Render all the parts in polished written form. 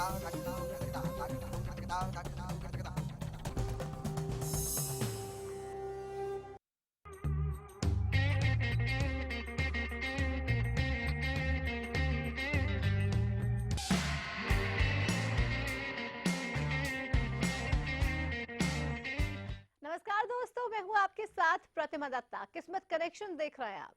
नमस्कार दोस्तों, मैं हूं आपके साथ प्रतिमा दत्ता। किस्मत कनेक्शन देख रहे हैं आप।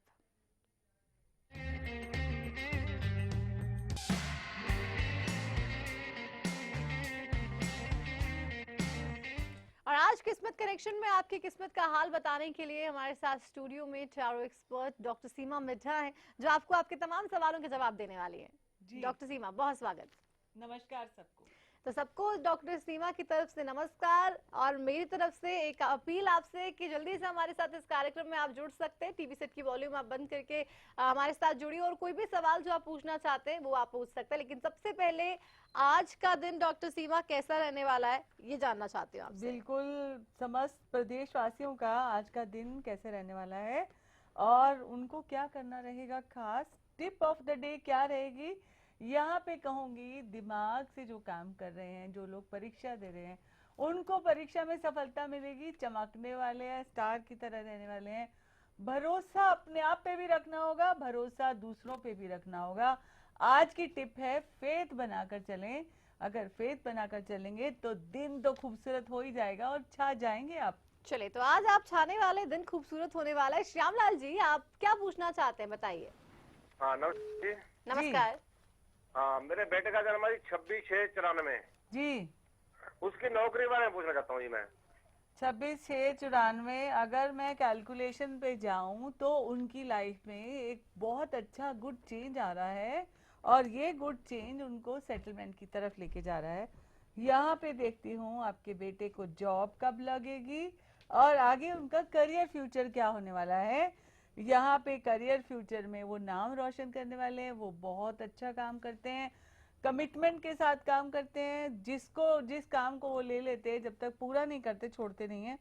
और आज किस्मत कनेक्शन में आपकी किस्मत का हाल बताने के लिए हमारे साथ स्टूडियो में टैरो एक्सपर्ट डॉक्टर सीमा मिड्ढा है, जो आपको आपके तमाम सवालों के जवाब देने वाली है। डॉक्टर सीमा, बहुत स्वागत। नमस्कार सबको। तो सबको डॉक्टर सीमा की तरफ से नमस्कार, और मेरी तरफ से एक अपील आपसे कि जल्दी से हमारे साथ इस कार्यक्रम में आप जुड़ सकते हैं। टीवी सेट की वॉल्यूम आप बंद करके हमारे साथ जुड़िए, और कोई भी सवाल जो आप पूछना चाहते हैं वो आप पूछ सकते हैं। लेकिन सबसे पहले आज का दिन डॉक्टर सीमा कैसा रहने वाला है, ये जानना चाहती हूँ आपसे। बिल्कुल, समस्त प्रदेशवासियों का आज का दिन कैसे रहने वाला है और उनको क्या करना रहेगा, खास टिप ऑफ द डे क्या रहेगी, यहाँ पे कहूंगी। दिमाग से जो काम कर रहे हैं, जो लोग परीक्षा दे रहे हैं, उनको परीक्षा में सफलता मिलेगी। चमकने वाले हैं, स्टार की तरह रहने वाले हैं। भरोसा अपने आप पे भी रखना होगा, भरोसा दूसरों पे भी रखना होगा। आज की टिप है, फेथ बनाकर चलें। अगर फेथ बनाकर चलेंगे तो दिन तो खूबसूरत हो ही जाएगा और छा जाएंगे आप। चले, तो आज आप छाने वाले दिन खूबसूरत होने वाला है। श्यामलाल जी, आप क्या पूछना चाहते हैं, बताइए। हाँ, नमस्ते। नमस्कार। हाँ, मेरे बेटे का जन्म है 26/6/94 जी। उसकी नौकरी बारे में पूछना चाहता हूँ जी मैं। 26/6/94 अगर मैं कैलकुलेशन पे जाऊं तो उनकी लाइफ में एक बहुत अच्छा गुड चेंज आ रहा है, और ये गुड चेंज उनको सेटलमेंट की तरफ लेके जा रहा है। यहाँ पे देखती हूँ आपके बेटे को जॉब कब लगेगी और आगे उनका करियर फ्यूचर क्या होने वाला है। यहाँ पे करियर फ्यूचर में वो नाम रोशन करने वाले हैं, वो बहुत अच्छा काम करते हैं, कमिटमेंट के साथ काम करते हैं। जिस काम को वो ले लेते हैं, जब तक पूरा नहीं करते छोड़ते नहीं है।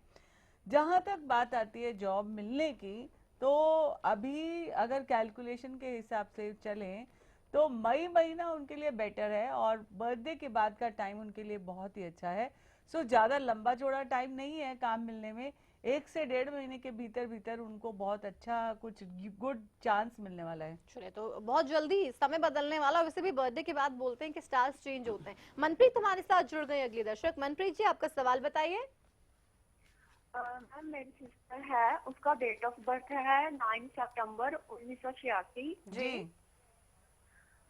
जहां तक बात आती है जॉब मिलने की, तो अभी अगर कैलकुलेशन के हिसाब से चलें तो मई महीना उनके लिए बेटर है, और बर्थडे के बाद का टाइम उनके लिए बहुत ही अच्छा है। सो ज्यादा लंबा चौड़ा टाइम नहीं है काम मिलने में। 1 से 1.5 महीने के भीतर भीतर उनको बहुत अच्छा कुछ गुड चांस मिलने वाला है। चलिए, तो बहुत जल्दी समय बदलने वाला। वैसे भी बर्थडे के बाद बोलते हैं कि स्टार्स चेंज होते हैं। मनप्रीत हमारे साथ जुड़ गए अगली दर्शक। मनप्रीत जी, आपका सवाल बताइए। मैम, मेरी सिस्टर है, उसका डेट ऑफ बर्थ है 9 सितंबर 1986। जी।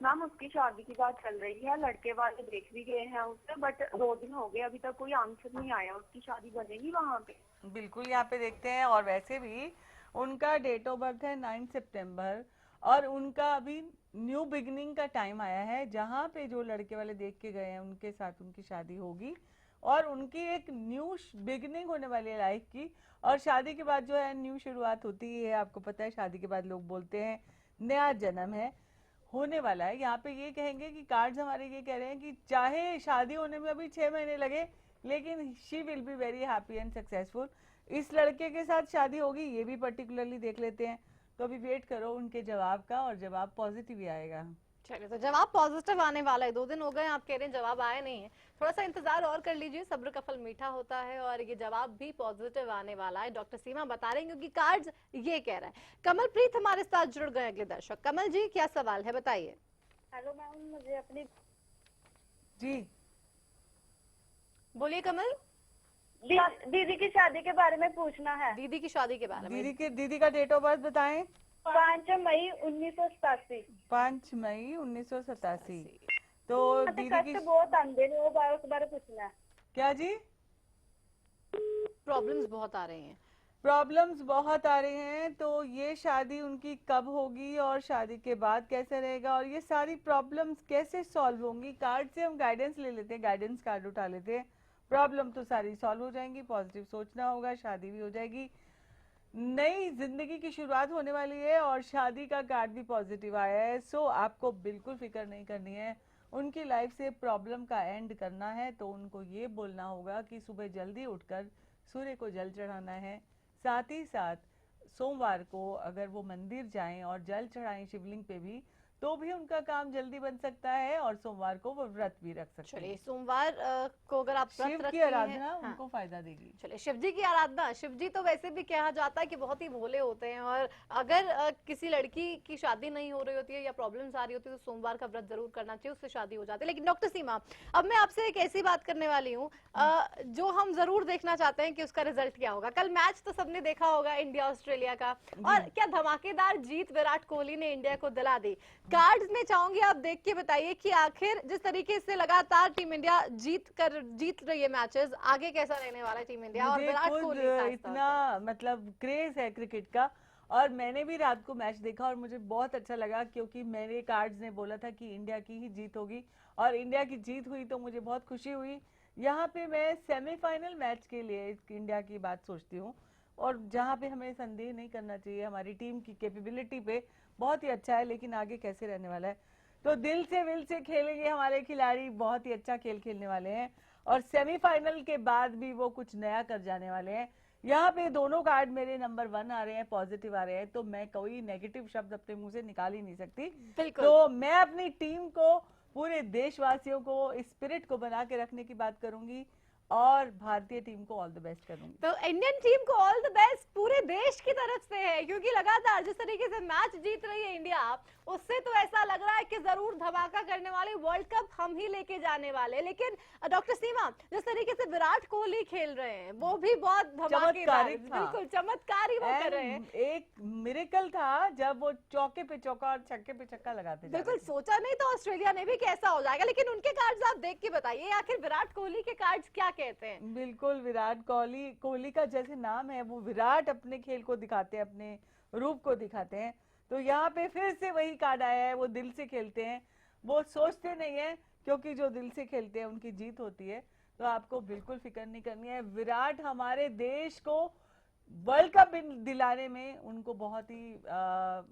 मैम, उसकी शादी की बात चल रही है, लड़के वाले देख भी गए हैं उससे, बट 2 दिन हो गए अभी तक कोई आंसर नहीं आया। उसकी शादी बनेगी वहाँ पे? बिल्कुल, यहाँ पे देखते हैं। और वैसे भी उनका डेट ऑफ बर्थ है 9 सितंबर, और उनका अभी न्यू बिगनिंग का टाइम आया है, जहाँ पे जो लड़के वाले देख के गए हैं उनके साथ उनकी शादी होगी, और उनकी एक न्यू बिगनिंग होने वाली है लाइफ की। और शादी के बाद जो है न्यू शुरुआत होती ही है। आपको पता है, शादी के बाद लोग बोलते हैं नया जन्म है, होने वाला है। यहाँ पे ये कहेंगे कि कार्ड्स हमारे ये कह रहे हैं कि चाहे शादी होने में अभी 6 महीने लगे, लेकिन she will be very happy and successful. इस लड़के के साथ शादी होगी, ये भी पर्टिकुलरली देख लेते हैं। तो अभी वेट करो उनके जवाब का, और जवाब पॉजिटिव ही आएगा। चलिए, तो जवाब पॉजिटिव आने वाला है। 2 दिन हो गए आप कह रहे हैं जवाब आया नहीं है। थोड़ा सा इंतजार और कर लीजिए, सब्र का फल मीठा होता है, और ये जवाब भी पॉजिटिव आने वाला है। डॉक्टर सीमा बता रहे हैं क्योंकि कार्ड्स ये कह रहा है। कमलप्रीत हमारे साथ जुड़ गए अगले दर्शक। कमल जी, क्या सवाल है, बताइए। हेलो मैम, मुझे अपनी जी बोलिए कमल। दीदी की शादी के बारे में पूछना है। दीदी की शादी के बारे में। दीदी का डेट ऑफ बर्थ बताएं। 5 मई 1987। 5 मई 1987। तो दीदी की बहुत आंदे ने, वो बारे बारे पूछना है। क्या जी? प्रॉब्लम्स बहुत आ रही हैं। प्रॉब्लम्स बहुत आ रही हैं। तो ये शादी उनकी कब होगी और शादी के बाद कैसे रहेगा, और ये सारी प्रॉब्लम्स कैसे सॉल्व होंगी। कार्ड से हम गाइडेंस ले लेते हैं, गाइडेंस कार्ड उठा लेते हैं। प्रॉब्लम तो सारी सॉल्व हो जाएंगी, पॉजिटिव सोचना होगा, शादी भी हो जाएगी, नई जिंदगी की शुरुआत होने वाली है, और शादी का कार्ड भी पॉजिटिव आया है। सो आपको बिल्कुल फिक्र नहीं करनी है। उनकी लाइफ से प्रॉब्लम का एंड करना है तो उनको ये बोलना होगा कि सुबह जल्दी उठकर सूर्य को जल चढ़ाना है। साथ ही साथ सोमवार को अगर वो मंदिर जाएं और जल चढ़ाएं शिवलिंग पे भी, तो भी उनका काम जल्दी बन सकता है, और सोमवार को वो व्रत भी रख सकते चलिए हैं। सोमवार को अगर आप व्रत शिव की रखती हैं, आराधना हाँ। उनको फायदा देगी। चलिए शिव जी की आराधना, शिव जी तो वैसे भी कहा जाता है कि बहुत ही भोले होते हैं, और अगर किसी लड़की की शादी नहीं हो रही होती है या प्रॉब्लम्स आ रही होती है तो सोमवार का व्रत जरूर करना चाहिए, उससे शादी हो जाती है। लेकिन डॉक्टर सीमा, अब मैं आपसे एक ऐसी बात करने वाली हूँ जो हम जरूर देखना चाहते हैं कि उसका रिजल्ट क्या होगा। कल मैच तो सबने देखा होगा इंडिया ऑस्ट्रेलिया का, और क्या धमाकेदार जीत विराट कोहली ने इंडिया को दिला दी। कार्ड्स में चाहूंगी आप देख के बताइए कि आखिर जिस तरीके से लगातार टीम इंडिया जीत रही है मैचेस, आगे कैसा रहने वाला है टीम इंडिया और मुझे विराट खुद कोहली खास तौर इतना मतलब क्रेज है क्रिकेट का, और मैंने भी रात को मैच देखा और मुझे बहुत अच्छा लगा, क्योंकि मेरे कार्ड्स ने बोला था कि इंडिया की ही जीत होगी, और इंडिया की जीत हुई तो मुझे बहुत खुशी हुई। यहाँ पे मैं सेमीफाइनल मैच के लिए इंडिया की बात सोचती हूँ, और जहाँ पे हमें संदेह नहीं करना चाहिए, हमारी टीम की कैपेबिलिटी पे बहुत ही अच्छा है, लेकिन आगे कैसे रहने वाला है तो दिल से विल से खेलेंगे हमारे खिलाड़ी, बहुत ही अच्छा खेल खेलने वाले हैं, और सेमीफाइनल के बाद भी वो कुछ नया कर जाने वाले हैं। यहाँ पे दोनों कार्ड मेरे नंबर 1 आ रहे हैं, पॉजिटिव आ रहे हैं, तो मैं कोई नेगेटिव शब्द अपने मुंह से निकाल ही नहीं सकती। बिल्कुल। तो मैं अपनी टीम को, पूरे देशवासियों को, इस स्पिरिट को बना के रखने की बात करूंगी, और भारतीय टीम को ऑल द बेस्ट करूंगी। तो इंडियन टीम को ऑल द बेस्ट पूरे देश की तरफ से है, क्योंकि लगातार जिस तरीके से मैच जीत रही है इंडिया, उससे तो ऐसा लग रहा है कि जरूर धमाका करने वाले, वर्ल्ड कप हम ही लेके जाने वाले। लेकिन डॉक्टर सीमा, जिस तरीके से विराट कोहली खेल रहे हैं वो भी बहुत धमाकेदार, चमत्कारिक था। बिल्कुल चमत्कारी वो कर रहे हैं। एक मिरेकल था जब वो चौके पे चौका और छक्के पे छक्का लगाते जा बिल्कुल रहे थे। सोचा नहीं तो ऑस्ट्रेलिया ने भी कैसा हो जाएगा, लेकिन उनके कार्ड्स आप देख के बताइए आखिर विराट कोहली के कार्ड्स क्या कहते हैं। बिल्कुल, विराट कोहली का जैसे नाम है, वो विराट अपने खेल को दिखाते हैं, अपने रूप को दिखाते हैं। तो यहाँ पे फिर से वही कार्ड आया है, वो दिल से खेलते हैं, वो सोचते नहीं है, क्योंकि जो दिल से खेलते हैं उनकी जीत होती है। तो आपको बिल्कुल फिक्र नहीं करनी है, विराट हमारे देश को वर्ल्ड कप दिलाने में उनको बहुत ही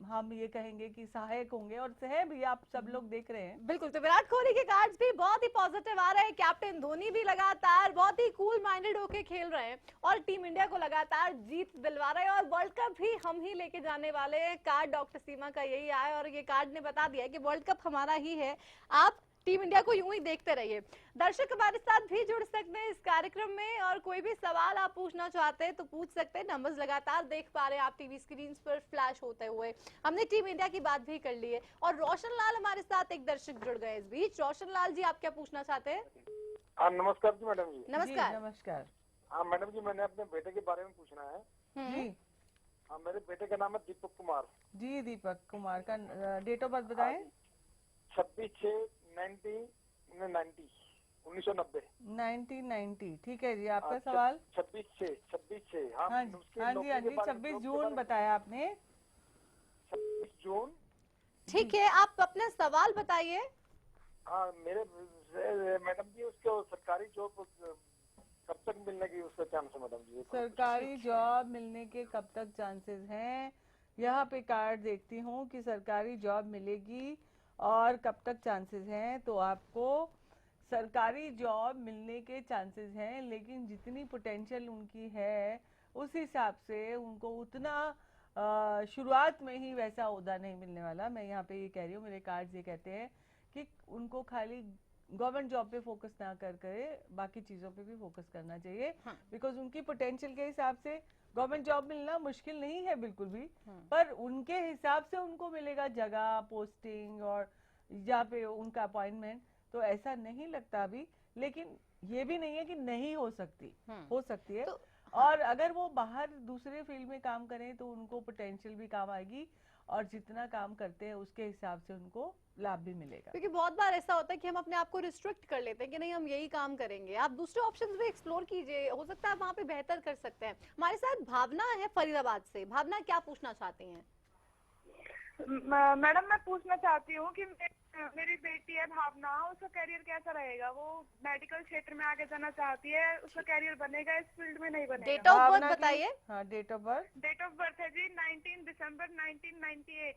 हम ये कहेंगे कि सहायक होंगे, और सह भी, आप सब लोग देख रहे हैं। बिल्कुल, तो विराट कोहली के कार्ड्स भी बहुत ही पॉजिटिव आ रहे हैं। कैप्टन धोनी भी लगातार बहुत ही कूल माइंडेड होके खेल रहे हैं, और टीम इंडिया को लगातार जीत दिलवा रहे हैं, और वर्ल्ड कप भी हम ही लेके जाने वाले हैं। कार्ड डॉक्टर सीमा का यही आया, और ये कार्ड ने बता दिया है कि वर्ल्ड कप हमारा ही है। आप टीम इंडिया को यूं ही देखते रहिए। दर्शक हमारे साथ भी जुड़ सकते हैं इस कार्यक्रम में, और कोई भी सवाल आप पूछना चाहते हैं तो पूछ सकते हैं। नंबर्स लगातार देख पा रहे हैं आप टीवी स्क्रीन पर फ्लैश होते हुए। हमने टीम इंडिया की बात भी कर ली है, और रोशन लाल हमारे साथ एक दर्शक जुड़ गए इस बीच। रोशन लाल जी, आप क्या पूछना चाहते हैं? नमस्कार जी मैडम जी। नमस्कार। नमस्कार। हाँ मैडम जी, मैंने अपने बेटे के बारे में पूछना है। जी हाँ, मेरे बेटे का नाम है दीपक कुमार। जी, दीपक कुमार का डेट ऑफ बर्थ बताएं। 26/6/1990। 1990, ठीक है जी। आपका सवाल? 26/6। हाँ हाँ उसके हाँ जी, नौकरी हाँ के जी, बारे में, 26 जॉब के जून बारे में। बताया आपने। 26 जून। ठीक है, आप अपना सवाल बताइए। हाँ मेरे मैडम जी, उसको सरकारी जॉब कब तक मिलने की उसका चांस है मैडम जी? सरकारी जॉब मिलने के कब तक चांसेस हैं? यहाँ पे कार्ड देखती हूँ कि सरकारी जॉब मिलेगी और कब तक चांसेस हैं। तो आपको सरकारी जॉब मिलने के चांसेस हैं, लेकिन जितनी पोटेंशियल उनकी है उस हिसाब से उनको उतना शुरुआत में ही वैसा ओहदा नहीं मिलने वाला। मैं यहाँ पे ये कह रही हूँ, मेरे कार्ड्स ये कहते हैं कि उनको खाली गवर्नमेंट जॉब पे फोकस ना कर बाकी चीज़ों पे भी फोकस करना चाहिए। बिकॉज उनकी पोटेंशियल के हिसाब से गवर्नमेंट जॉब मिलना मुश्किल नहीं है बिल्कुल भी, पर उनके हिसाब से उनको मिलेगा जगह, पोस्टिंग और जहाँ पे उनका अपॉइंटमेंट, तो ऐसा नहीं लगता अभी। लेकिन ये भी नहीं है कि नहीं हो सकती, हो सकती है। और अगर वो बाहर दूसरे फील्ड में काम करें तो उनको पोटेंशियल भी काम आएगी, और जितना काम करते हैं उसके हिसाब से उनको लाभ भी मिलेगा। क्योंकि बहुत बार ऐसा होता है कि हम अपने आप को रिस्ट्रिक्ट कर लेते हैं कि नहीं हम यही काम करेंगे। आप दूसरे ऑप्शंस भी एक्सप्लोर कीजिए, हो सकता है आप वहाँ पे बेहतर कर सकते हैं। हमारे साथ भावना है फरीदाबाद से। भावना, क्या पूछना चाहती हैं? मैडम मैं पूछना चाहती हूँ कि मेरी बेटी है भावना, उसका करियर कैसा रहेगा? वो मेडिकल क्षेत्र में आगे जाना चाहती है, उसका करियर बनेगा इस फील्ड में नहीं बनेगा? डेट ऑफ बर्थ भावना की- बताइए। हाँ, date of birth? Date of birth है जी 19 दिसंबर 1998।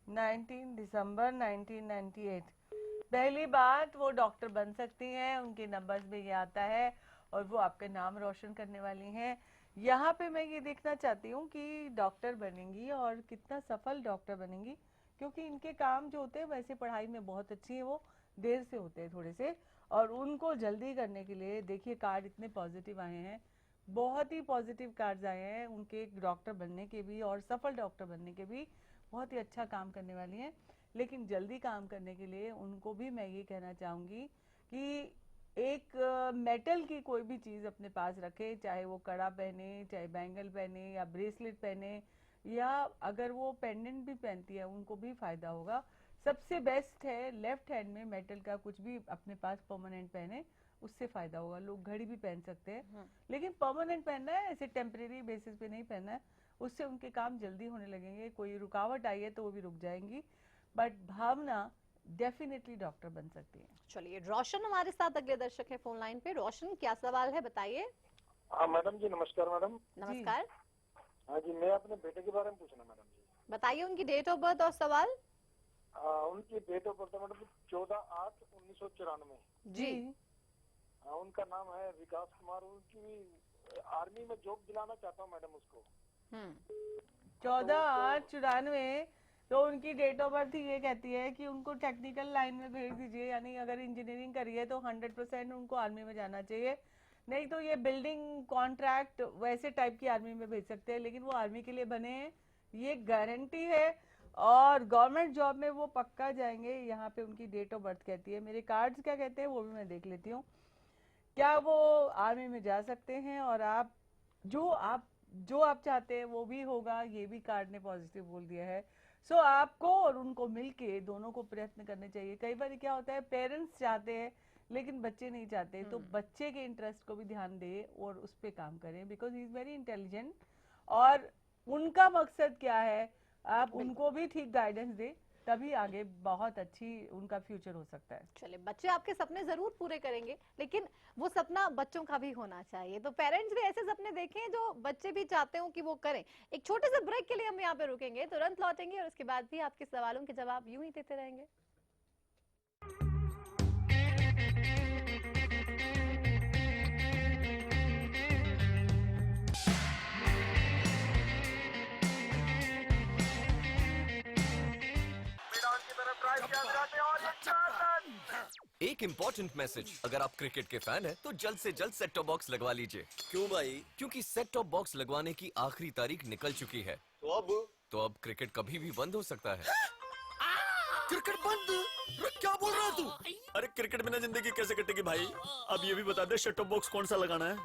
19 दिसंबर 1998। पहली बात, वो डॉक्टर बन सकती हैं, उनके नंबर्स में ये आता है, और वो आपका नाम रोशन करने वाली हैं। यहाँ पे मैं ये देखना चाहती हूँ कि डॉक्टर बनेंगी और कितना सफल डॉक्टर बनेंगी, क्योंकि इनके काम जो होते हैं वैसे पढ़ाई में बहुत अच्छी है, वो देर से होते हैं थोड़े से, और उनको जल्दी करने के लिए देखिए कार्ड इतने पॉजिटिव आए हैं, बहुत ही पॉजिटिव कार्ड्स आए हैं उनके डॉक्टर बनने के भी और सफल डॉक्टर बनने के भी, बहुत ही अच्छा काम करने वाली हैं। लेकिन जल्दी काम करने के लिए उनको भी मैं ये कहना चाहूँगी कि एक मेटल की कोई भी चीज़ अपने पास रखे, चाहे वो कड़ा पहने, चाहे बैंगल पहने या ब्रेसलेट पहने, या अगर वो पेंडेंट भी पहनती है उनको भी फायदा होगा। सबसे बेस्ट है लेफ्ट हैंड में मेटल का कुछ भी अपने पास परमानेंट पहने, उससे फायदा होगा। लोग घड़ी भी पहन सकते हैं, लेकिन परमानेंट पहनना है, ऐसे टेम्परेरी बेसिस पे नहीं पहनना है, उससे उनके काम जल्दी होने लगेंगे। कोई रुकावट आई है तो वो भी रुक जाएंगी, बट भावना डेफिनेटली डॉक्टर बन सकती है। चलिए रोशन हमारे साथ अगले दर्शक है फोन लाइन पे। रोशन, क्या सवाल है बताइए। हाँ मैडम जी, नमस्कार मैडम। नमस्कार, हाँ जी, मैं अपने बेटे के बारे में पूछना मैडम जी। बताइए उनकी डेट ऑफ बर्थ और सवाल। उनकी डेट ऑफ बर्थ मैडम 14/8/1994। जी, उनका नाम है विकास कुमार। उनकी आर्मी में जॉब दिलाना चाहता हूँ मैडम उसको। 14/8/94। तो उनकी डेट ऑफ बर्थ ये कहती है कि उनको टेक्निकल लाइन में भेज दीजिए, यानी अगर इंजीनियरिंग करी है तो 100% उनको आर्मी में जाना चाहिए। नहीं तो ये बिल्डिंग कॉन्ट्रैक्ट वैसे टाइप की आर्मी में भेज सकते हैं, लेकिन वो आर्मी के लिए बने हैं, ये गारंटी है, और गवर्नमेंट जॉब में वो पक्का जाएंगे। यहाँ पे उनकी डेट ऑफ बर्थ कहती है। मेरे कार्ड्स क्या कहते हैं वो भी मैं देख लेती हूँ, क्या वो आर्मी में जा सकते हैं, और आप जो आप चाहते हैं वो भी होगा, ये भी कार्ड ने पॉजिटिव बोल दिया है। सो आपको और उनको मिलके दोनों को प्रयत्न करने चाहिए। कई बार क्या होता है, पेरेंट्स चाहते हैं लेकिन बच्चे नहीं चाहते, तो बच्चे के इंटरेस्ट को भी ध्यान दें और उस पर काम करें, because he is very intelligent, और उनका मकसद क्या है आप उनको भी ठीक गाइडेंस दें, तभी आगे बहुत अच्छी उनका फ्यूचर हो सकता है। चलिए बच्चे आपके सपने जरूर पूरे करेंगे, लेकिन वो सपना बच्चों का भी होना चाहिए। तो पेरेंट्स भी ऐसे सपने देखें जो बच्चे भी चाहते हो कि वो करें। एक छोटे से ब्रेक के लिए हम यहाँ पे रुकेंगे, तुरंत लौटेंगे और उसके बाद भी आपके सवालों के जवाब यूं ही देते रहेंगे। एक इम्पोर्टेंट मैसेज, अगर आप क्रिकेट के फैन हैं तो जल्द से जल्द सेट टॉप बॉक्स लगवा लीजिए। क्यों भाई? क्योंकि सेट टॉप बॉक्स लगवाने की आखिरी तारीख निकल चुकी है। तो अब क्रिकेट कभी भी बंद हो सकता है। क्रिकेट बंद? क्या बोल रहा है तू? अरे क्रिकेट बिना जिंदगी कैसे कटेगी भाई? अब ये भी बता दे सेट टॉप बॉक्स कौन सा लगाना है?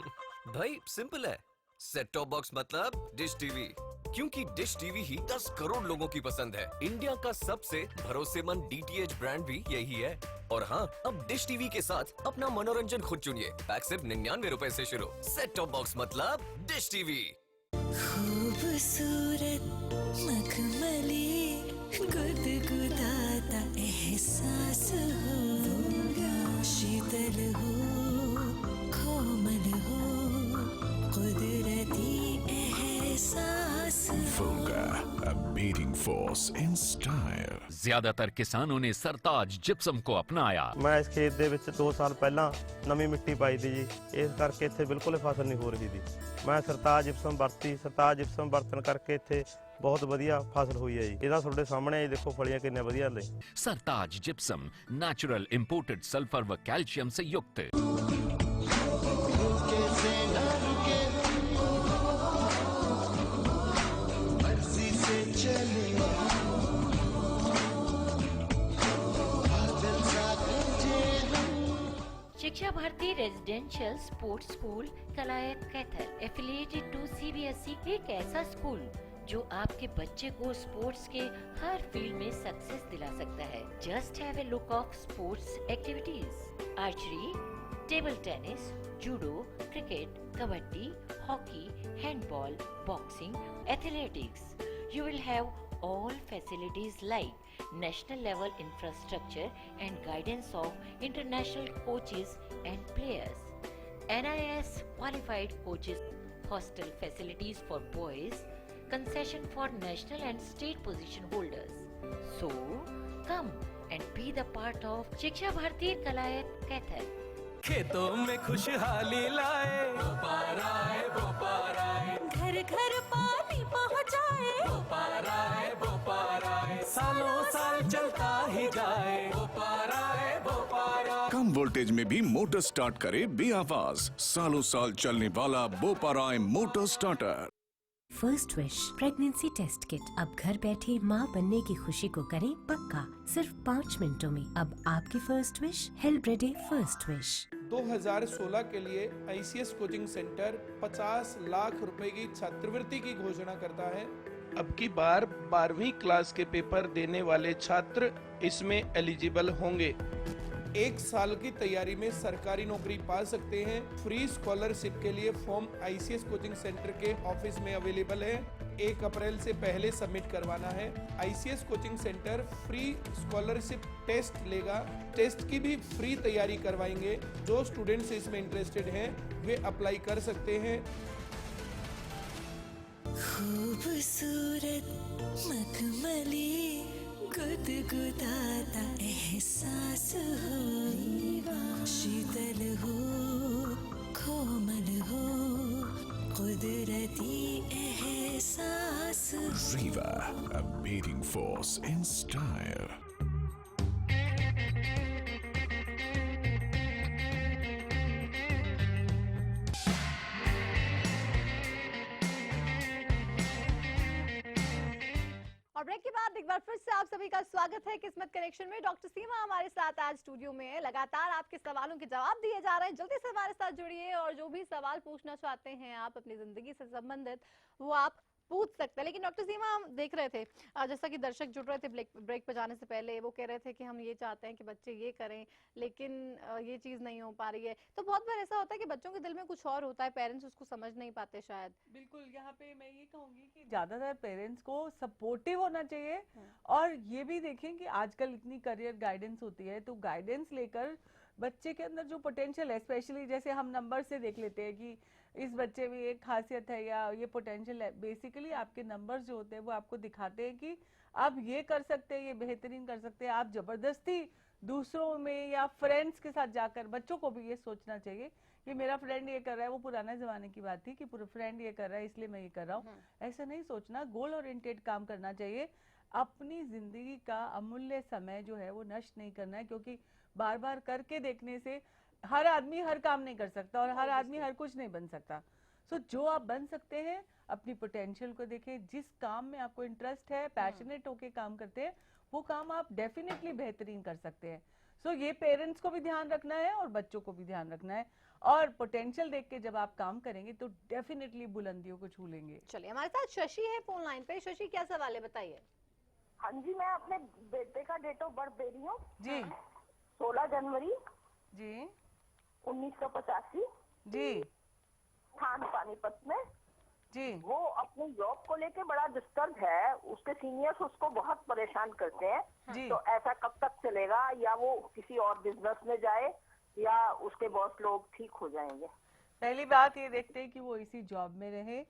भाई सिंपल है, सेट टॉप बॉक्स मतलब डिश टीवी, क्योंकि डिश टीवी ही 10 करोड़ लोगों की पसंद है। इंडिया का सबसे भरोसेमंद डीटीएच ब्रांड भी यही है। और हाँ, अब डिश टीवी के साथ अपना मनोरंजन खुद चुनिए। पैक सिर्फ 99 रुपए से शुरू। सेट टॉप बॉक्स मतलब डिश टीवी। खूबसूरत मखमली गुदगुदाता एहसास हो, शीतल हो, कोमल हो, कुदरती एहसास Volga, a beating force in style. ਜ਼ਿਆਦਾਤਰ ਕਿਸਾਨਾਂ ਨੇ ਸਰਤਾਜ ਜਿਪਸਮ ਕੋ ਅਪਣਾਇਆ। ਮੈਂ ਇਸ ਖੇਤ ਦੇ ਵਿੱਚ 2 ਸਾਲ ਪਹਿਲਾਂ ਨਵੀਂ ਮਿੱਟੀ ਪਾਈ ਦੀ ਜੀ, ਇਸ ਕਰਕੇ ਇੱਥੇ ਬਿਲਕੁਲ ਫਸਲ ਨਹੀਂ ਹੋ ਰਹੀ ਸੀ। ਮੈਂ ਸਰਤਾਜ ਜਿਪਸਮ ਵਰਤੀ, ਸਰਤਾਜ ਜਿਪਸਮ ਵਰਤਣ ਕਰਕੇ ਇੱਥੇ ਬਹੁਤ ਵਧੀਆ ਫਸਲ ਹੋਈ ਹੈ ਜੀ। ਇਹਦਾ ਤੁਹਾਡੇ ਸਾਹਮਣੇ ਇਹ ਦੇਖੋ ਫਲੀਆਂ ਕਿੰਨੀਆਂ ਵਧੀਆ ਨੇ। Sartaj gypsum natural imported sulphur व कैल्शियम से युक्त। Shiksha Bharati residential sports school Kalayat Kaithal affiliated to CBSE एक ऐसा स्कूल जो आपके बच्चे को स्पोर्ट्स के हर फील्ड में सक्सेस दिला सकता है। Just have a look of sports activities, archery, table tennis, judo, cricket, kabaddi, hockey, handball, boxing, athletics. You will have all facilities like national level infrastructure and guidance of international coaches and players. NIS qualified coaches, hostel facilities for boys, concession for national and state position holders. So, come and be the part of Shiksha Bharati Kalayat Kaithal. खेतों में खुशहाली लाए, बोपारा है बोपारा है, घर घर पानी पहुँचाए, बोपारा है बोपारा है, सालों साल चलता ही जाए, बोपारा है बोपारा। कम वोल्टेज में भी मोटर स्टार्ट करे बेआवाज, सालों साल चलने वाला Boparai motor starter. First wish pregnancy test kit. अब घर बैठे माँ बनने की खुशी को करें पक्का, सिर्फ 5 मिनटों में। अब आपकी first wish help ready first wish. 2016 के लिए ICS कोचिंग सेंटर 50 लाख रुपए की छात्रवृत्ति की घोषणा करता है। अब की बार 12वीं क्लास के पेपर देने वाले छात्र इसमें एलिजिबल होंगे। 1 साल की तैयारी में सरकारी नौकरी पा सकते हैं। फ्री स्कॉलरशिप के लिए फॉर्म ICS कोचिंग सेंटर के ऑफिस में अवेलेबल है। 1 अप्रैल से पहले सबमिट करवाना है। ICS coaching centre free scholarship test लेगा। टेस्ट की भी फ्री तैयारी करवाएंगे। जो स्टूडेंट्स इसमें इंटरेस्टेड हैं वे अप्लाई कर सकते हैं। खूबसूरत मखमली गुदगुदाता एहसास हो, शीतल हो कोमल हो, कुदरती एहसास। Riva, a beating force in style. और ब्रेक के बाद एक बार फिर से आप सभी का स्वागत है किस्मत कनेक्शन में। डॉक्टर सीमा हमारे साथ आज स्टूडियो में है। लगातार आपके सवालों के जवाब दिए जा रहे हैं। जल्दी से हमारे साथ जुड़िए और जो भी सवाल पूछना चाहते हैं आप अपनी जिंदगी से संबंधित वो आप पूछ सकते हैं। लेकिन डॉक्टर सीमा हम देख रहे थे जैसा कि दर्शक जुड़ रहे थे ब्रेक पे जाने से पहले, वो कह रहे थे कि हम ये चाहते हैं कि बच्चे ये करें लेकिन ये चीज नहीं हो पा रही है। तो बहुत बार ऐसा होता है कि बच्चों के दिल में कुछ और होता है, पेरेंट्स उसको समझ नहीं पाते शायद। बिल्कुल, यहाँ पे मैं ये कहूंगी कि ज्यादातर पेरेंट्स को सपोर्टिव होना चाहिए और ये भी देखें कि आजकल इतनी करियर गाइडेंस होती है, तो गाइडेंस लेकर बच्चे के अंदर जो पोटेंशियल है, स्पेशली जैसे हम नंबर से देख लेते हैं कि इस बच्चे में एक खासियत है या ये पोटेंशियल है। बेसिकली आपके नंबर्स जो होते हैं वो आपको दिखाते हैं कि आप ये कर सकते हैं, ये बेहतरीन कर सकते हैं। आप जबरदस्ती दूसरों में या फ्रेंड्स के साथ जाकर, बच्चों को भी ये सोचना चाहिए कि मेरा फ्रेंड ये कर रहा है, वो पुराने जमाने की बात थी कि पूरा फ्रेंड ये कर रहा है इसलिए मैं ये कर रहा हूँ, ऐसा नहीं सोचना। गोल ओरिएंटेड काम करना चाहिए। अपनी जिंदगी का अमूल्य समय जो है वो नष्ट नहीं करना है, क्योंकि बार बार करके देखने से हर आदमी हर काम नहीं कर सकता और हर आदमी हर कुछ नहीं बन सकता। सो जो आप बन सकते हैं अपनी पोटेंशियल को देखें। जिस काम में आपको इंटरेस्ट है, पैशनेट होके काम करते हैं, वो काम आप डेफिनेटली बेहतरीन कर सकते हैं। सो ये पेरेंट्स को भी ध्यान रखना है और बच्चों को भी ध्यान रखना है। और पोटेंशियल देख के जब आप काम करेंगे तो डेफिनेटली बुलंदियों को छू लेंगे। चलिए हमारे साथ शशि है फोन लाइन पे। शशि क्या सवाल है बताइए। हाँ जी, मैं अपने बेटे का डेट ऑफ बर्थ दे रही हूँ जी। 16 जनवरी जी 1985 जी स्थान पानीपत में जी। वो अपनी जॉब को लेके बड़ा डिस्टर्ब है। उसके सीनियर्स उसको बहुत परेशान करते हैं जी। तो ऐसा कब तक चलेगा, या वो किसी और बिजनेस में जाए या उसके बॉस लोग ठीक हो जाएंगे? पहली बात ये देखते हैं कि वो इसी जॉब में रहे,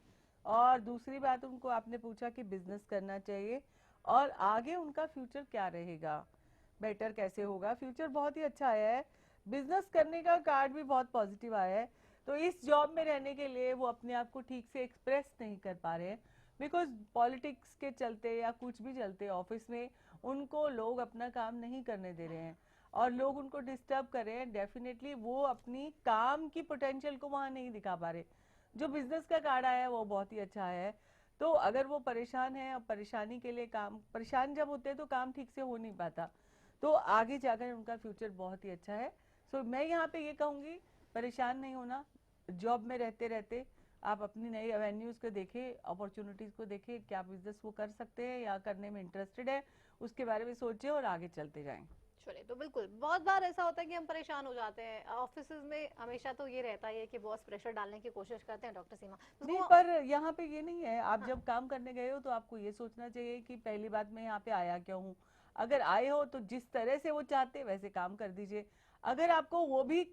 और दूसरी बात उनको आपने पूछा कि बिजनेस करना चाहिए और आगे उनका फ्यूचर क्या रहेगा, बेटर कैसे होगा। फ्यूचर बहुत ही अच्छा आया है, बिजनेस करने का कार्ड भी बहुत पॉजिटिव आया है। तो इस जॉब में रहने के लिए वो अपने आप को ठीक से एक्सप्रेस नहीं कर पा रहे हैं, बिकॉज पॉलिटिक्स के चलते या कुछ भी चलते ऑफिस में उनको लोग अपना काम नहीं करने दे रहे हैं और लोग उनको डिस्टर्ब कर रहे हैं। डेफिनेटली वो अपनी काम की पोटेंशियल को वहाँ नहीं दिखा पा रहे। जो बिजनेस का कार्ड आया है वो बहुत ही अच्छा आया है। तो अगर वो परेशान है और परेशानी के लिए काम, परेशान जब होते हैं तो काम ठीक से हो नहीं पाता, तो आगे जाकर उनका फ्यूचर बहुत ही अच्छा है। सो मैं यहाँ पे ये कहूँगी परेशान नहीं होना। जॉब में रहते रहते आप अपनी नई एवेन्यूज को देखें, अपॉर्चुनिटीज को देखें, क्या बिजनेस वो कर सकते हैं या करने में इंटरेस्टेड है, उसके बारे में सोचें और आगे चलते जाएं। चलिए, तो बिल्कुल बहुत बार ऐसा होता है कि हम परेशान हो जाते हैं। ऑफिस में हमेशा तो ये रहता है कि बॉस प्रेशर डालने की कोशिश करते हैं डॉक्टर सीमा। नहीं, पर यहाँ पे ये नहीं है। आप जब काम करने गए हो तो आपको ये सोचना चाहिए कि पहली बात मैं यहाँ पे आया क्यों हूँ। अगर आए हो तो जिस तरह से वो चाहते वैसे काम कर दीजिए। अगर आपको वो भी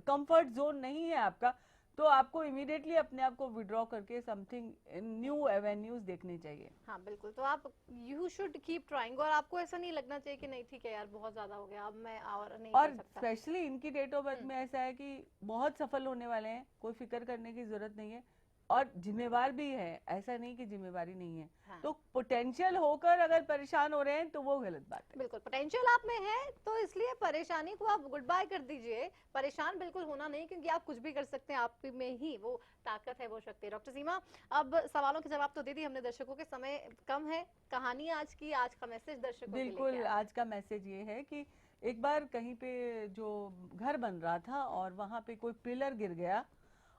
कंफर्ट जोन नहीं है आपका, तो आपको इमीडिएटली अपने आप को विड्रॉ करके समथिंग न्यू एवेन्यूज देखने चाहिए। हाँ बिल्कुल, तो आप यू शुड कीप ट्राइंग और आपको ऐसा नहीं लगना चाहिए कि नहीं ठीक है यार बहुत ज्यादा हो गया, अब मैं और नहीं और कर सकता। स्पेशली इनकी डेट ऑफ बर्थ में ऐसा है कि बहुत सफल होने वाले हैं, कोई फिक्र करने की जरूरत नहीं है। और जिम्मेवार भी है, ऐसा नहीं कि जिम्मेवारी नहीं है। हाँ। तो पोटेंशियल होकर अगर परेशान हो रहे हैं तो वो गलत बात है। बिल्कुल, पोटेंशियल आप में है तो इसलिए परेशानी को आप गुड बाय कर दीजिए। परेशान बिल्कुल होना नहीं, क्योंकि आप कुछ भी कर सकते हैं, आप में ही वो ताकत है, वो शक्ति है। डॉक्टर सीमा, अब सवालों के जवाब तो दे दिए हमने, दर्शकों के समय कम है, कहानी आज की, आज का मैसेज दर्शकों के लिए बिल्कुल, क्या है? आज का मैसेज ये है कि एक बार कहीं पे जो घर बन रहा था और वहां पे कोई पिलर गिर गया,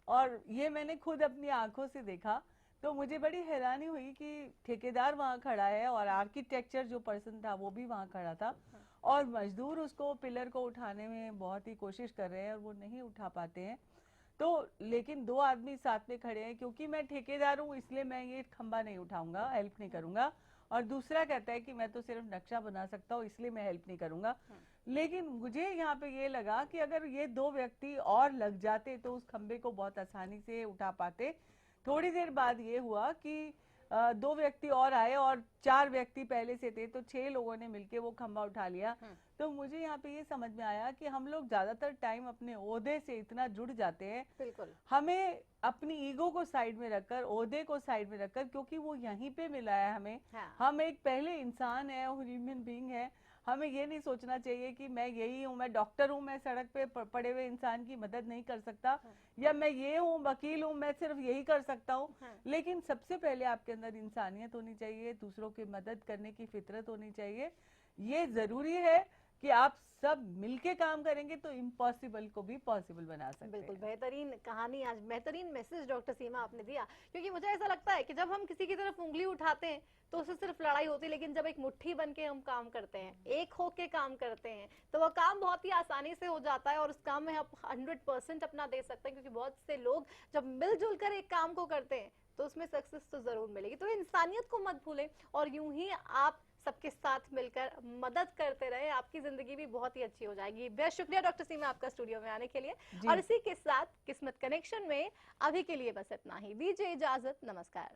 और ये मैंने खुद अपनी आंखों से देखा, तो मुझे बड़ी हैरानी हुई कि ठेकेदार वहाँ खड़ा है और आर्किटेक्चर जो पर्सन था वो भी वहाँ खड़ा था, और मजदूर उसको पिलर को उठाने में बहुत ही कोशिश कर रहे हैं और वो नहीं उठा पाते हैं। तो लेकिन दो आदमी साथ में खड़े हैं, क्योंकि मैं ठेकेदार हूँ इसलिए मैं ये खंबा नहीं उठाऊंगा, हेल्प नहीं करूंगा, और दूसरा कहता है कि मैं तो सिर्फ नक्शा बना सकता हूँ इसलिए मैं हेल्प नहीं करूंगा। लेकिन मुझे यहाँ पे ये लगा कि अगर ये दो व्यक्ति और लग जाते तो उस खंबे को बहुत आसानी से उठा पाते। थोड़ी देर बाद ये हुआ कि दो व्यक्ति और आए और 4 व्यक्ति पहले से थे, तो 6 लोगों ने मिलके वो खंबा उठा लिया। तो मुझे यहाँ पे ये समझ में आया कि हम लोग ज्यादातर टाइम अपने ओहदे से इतना जुड़ जाते हैं, बिल्कुल, हमें अपनी ईगो को साइड में रखकर, ओहदे को साइड में रखकर, क्योंकि वो यहीं पे मिला है हमें। हाँ। हम एक पहले इंसान है और ह्यूमन बीइंग है। हमें ये नहीं सोचना चाहिए कि मैं यही हूँ, मैं डॉक्टर हूँ, मैं सड़क पे पड़े हुए इंसान की मदद नहीं कर सकता, या मैं ये हूँ, वकील हूँ, मैं सिर्फ यही कर सकता हूँ। लेकिन सबसे पहले आपके अंदर इंसानियत होनी चाहिए, दूसरों की मदद करने की फितरत होनी चाहिए। ये जरूरी है कि आप सब मिलके काम करेंगे तो इम्पॉसिबल को भी पॉसिबल बना सकते हैं। बिल्कुल, बेहतरीन कहानी, आज बेहतरीन मैसेज डॉक्टर सीमा आपने दिया। क्योंकि मुझे ऐसा लगता है कि जब हम किसी की तरफ उंगली उठाते हैं तो उससे सिर्फ लड़ाई होती है, लेकिन जब एक मुट्ठी बन के हम काम करते हैं, एक होके काम करते हैं, तो वो काम बहुत ही आसानी से हो जाता है और उस काम में आप 100% अपना दे सकते हैं। क्योंकि बहुत से लोग जब मिलजुल कर एक काम को करते हैं तो उसमें सक्सेस तो जरूर मिलेगी। तो इंसानियत को मत भूलें और यूं ही आप सबके साथ मिलकर मदद करते रहे, आपकी जिंदगी भी बहुत ही अच्छी हो जाएगी। बेहद शुक्रिया डॉक्टर सीमा आपका स्टूडियो में आने के लिए। और इसी के साथ किस्मत कनेक्शन में अभी के लिए बस इतना ही, दीजिए इजाजत, नमस्कार।